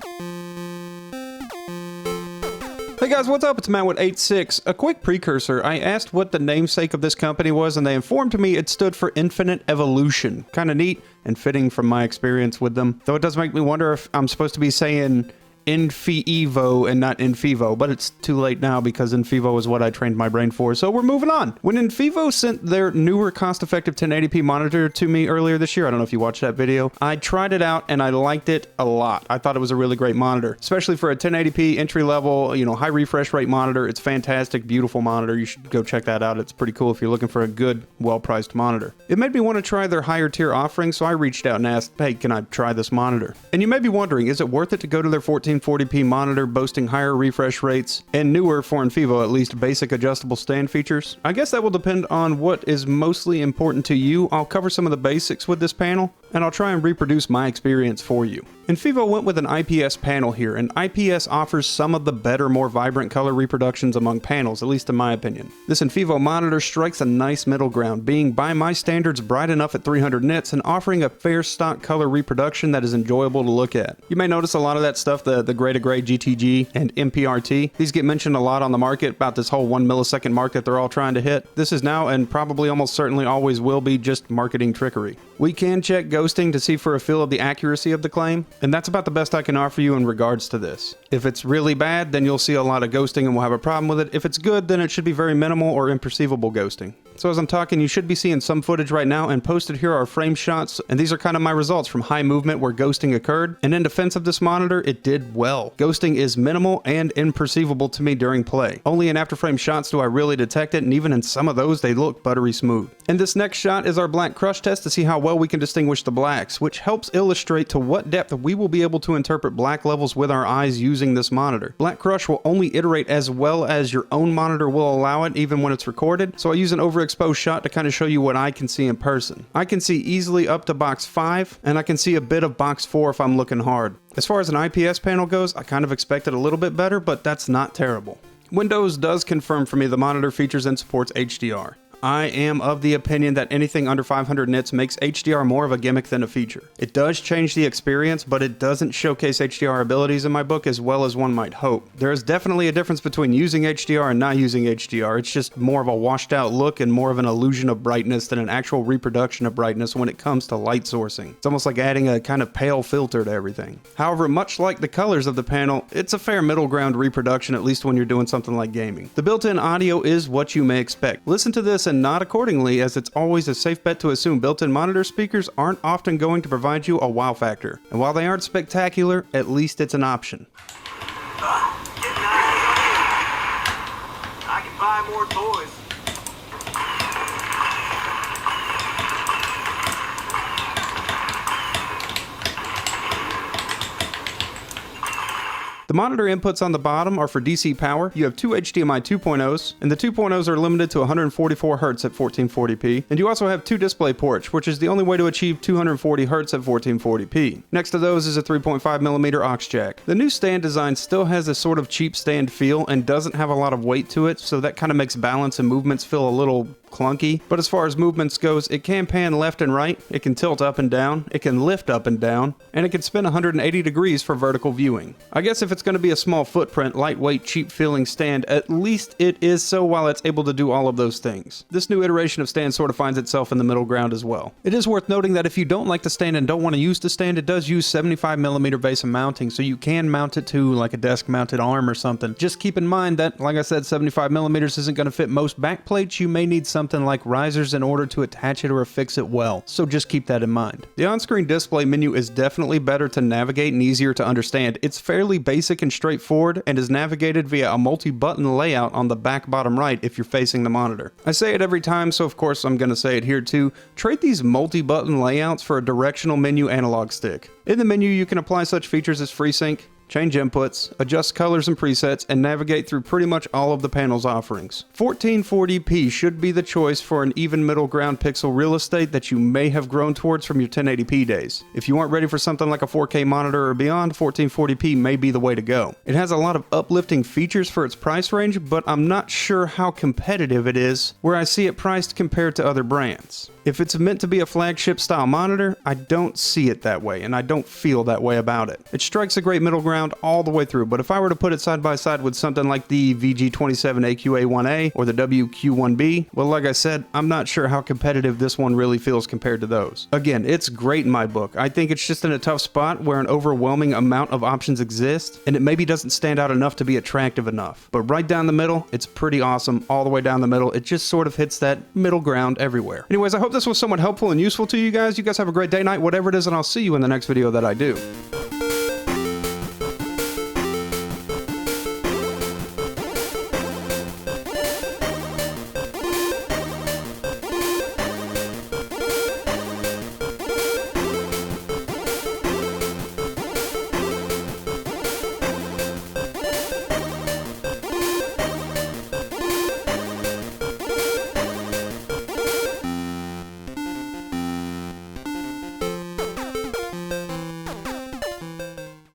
Hey guys, what's up? It's Matt with 86. A quick precursor. I asked what the namesake of this company was, and they informed me it stood for Infinite Evolution. Kind of neat and fitting from my experience with them. Though it does make me wonder if I'm supposed to be saying Infievo and not Infievo, but it's too late now because Infievo is what I trained my brain for, so we're moving on. When Infievo sent their newer cost-effective 1080p monitor to me earlier this year, I don't know if you watched that video, I tried it out and I liked it a lot. I thought it was a really great monitor, especially for a 1080p entry-level, high refresh rate monitor. It's fantastic, beautiful monitor. You should go check that out. It's pretty cool if you're looking for a good, well-priced monitor. It made me want to try their higher tier offerings, so I reached out and asked, hey, can I try this monitor? And you may be wondering, is it worth it to go to their 1440p monitor boasting higher refresh rates and newer, for Infievo at least, basic adjustable stand features? I guess that will depend on what is mostly important to you. I'll cover some of the basics with this panel, and I'll try and reproduce my experience for you. Infievo went with an IPS panel here, and IPS offers some of the better, more vibrant color reproductions among panels, at least in my opinion. This Infievo monitor strikes a nice middle ground, being by my standards bright enough at 300 nits and offering a fair stock color reproduction that is enjoyable to look at. You may notice a lot of that stuff, the gray to gray GTG and MPRT. These get mentioned a lot on the market about this whole 1 millisecond mark that they're all trying to hit. This is now, and probably almost certainly always will be, just marketing trickery. We can check ghosting to see for a feel of the accuracy of the claim, and that's about the best I can offer you in regards to this. If it's really bad, then you'll see a lot of ghosting and we'll have a problem with it. If it's good, then it should be very minimal or imperceivable ghosting. So as I'm talking, you should be seeing some footage right now, and posted here are frame shots, and these are kind of my results from high movement where ghosting occurred. And in defense of this monitor, it did well. Ghosting is minimal and imperceivable to me during play. Only in after frame shots do I really detect it, and even in some of those, they look buttery smooth. And this next shot is our black crush test to see how well we can distinguish the blacks, which helps illustrate to what depth we will be able to interpret black levels with our eyes using this monitor. Black crush will only iterate as well as your own monitor will allow it, even when it's recorded, so I use an overexposed shot to kind of show you what I can see in person. I can see easily up to box 5, and I can see a bit of box 4 if I'm looking hard. As far as an IPS panel goes, I kind of expected a little bit better, but that's not terrible. Windows does confirm for me the monitor features and supports HDR. I am of the opinion that anything under 500 nits makes HDR more of a gimmick than a feature. It does change the experience, but it doesn't showcase HDR abilities in my book as well as one might hope. There is definitely a difference between using HDR and not using HDR. It's just more of a washed out look and more of an illusion of brightness than an actual reproduction of brightness when it comes to light sourcing. It's almost like adding a kind of pale filter to everything. However, much like the colors of the panel, it's a fair middle ground reproduction, at least when you're doing something like gaming. The built-in audio is what you may expect. Listen to this and not accordingly, as it's always a safe bet to assume built-in monitor speakers aren't often going to provide you a wow factor. And while they aren't spectacular, at least it's an option. I can buy more toys. The monitor inputs on the bottom are for DC power. You have two HDMI 2.0s, and the 2.0s are limited to 144 Hz at 1440p, and you also have two display ports, which is the only way to achieve 240 Hz at 1440p. Next to those is a 3.5mm aux jack. The new stand design still has a sort of cheap stand feel and doesn't have a lot of weight to it, so that kind of makes balance and movements feel a little clunky. But as far as movements goes, it can pan left and right, it can tilt up and down, it can lift up and down, and it can spin 180 degrees for vertical viewing. I guess if it's going to be a small footprint, lightweight, cheap feeling stand, at least it is so while it's able to do all of those things. This new iteration of stand sort of finds itself in the middle ground as well. It is worth noting that if you don't like the stand and don't want to use the stand, it does use 75mm base of mounting, so you can mount it to like a desk mounted arm or something. Just keep in mind that, like I said, 75mm isn't going to fit most back plates. You may need something like risers in order to attach it or affix it well, so just keep that in mind. The on-screen display menu is definitely better to navigate and easier to understand. It's fairly basic and straightforward and is navigated via a multi-button layout on the back bottom right if you're facing the monitor. I say it every time, so of course I'm going to say it here too. Trade these multi-button layouts for a directional menu analog stick. In the menu you can apply such features as FreeSync, change inputs, adjust colors and presets, and navigate through pretty much all of the panel's offerings. 1440p should be the choice for an even middle ground pixel real estate that you may have grown towards from your 1080p days. If you aren't ready for something like a 4K monitor or beyond, 1440p may be the way to go. It has a lot of uplifting features for its price range, but I'm not sure how competitive it is where I see it priced compared to other brands. If it's meant to be a flagship style monitor, I don't see it that way, and I don't feel that way about it. It strikes a great middle ground ground all the way through, but if I were to put it side by side with something like the VG27AQA1A or the WQ1B, well, like I said, I'm not sure how competitive this one really feels compared to those. Again, it's great in my book. I think it's just in a tough spot where an overwhelming amount of options exist, and it maybe doesn't stand out enough to be attractive enough. But right down the middle, it's pretty awesome. All the way down the middle, it just sort of hits that middle ground everywhere. Anyways, I hope this was somewhat helpful and useful to you guys. You guys have a great day, night, whatever it is, and I'll see you in the next video that I do.